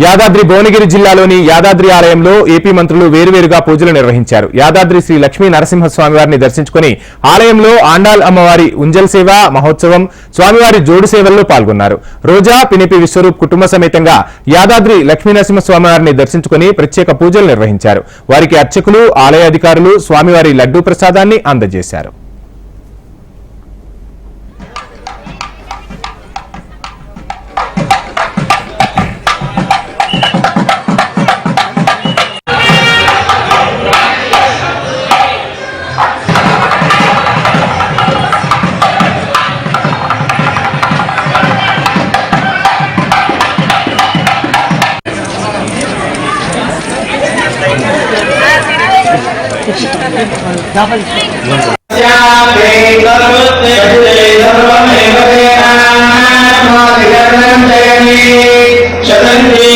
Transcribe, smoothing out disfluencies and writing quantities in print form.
యాదాద్రి భువనగిరి జిల్లాలోని యాదాద్రి ఆలయంలో ఏపీ మంత్రులు వేరువేరుగా పూజలు నిర్వహించారు. యాదాద్రి శ్రీ లక్ష్మీ నరసింహస్వామివారిని దర్శించుకుని ఆలయంలో ఆండాల్ అమ్మవారి ఉంజల్ సేవ మహోత్సవం, స్వామివారి జోడు సేవల్లో పాల్గొన్నారు. రోజా, పినిపి విశ్వరూప్ కుటుంబ సమేతంగా యాదాద్రి లక్ష్మీ నరసింహస్వామివారిని దర్శించుకుని ప్రత్యేక పూజలు నిర్వహించారు. వారికి అర్చకులు, ఆలయ అధికారులు స్వామివారి లడ్డూ ప్రసాదాన్ని అందజేశారు. शतंजे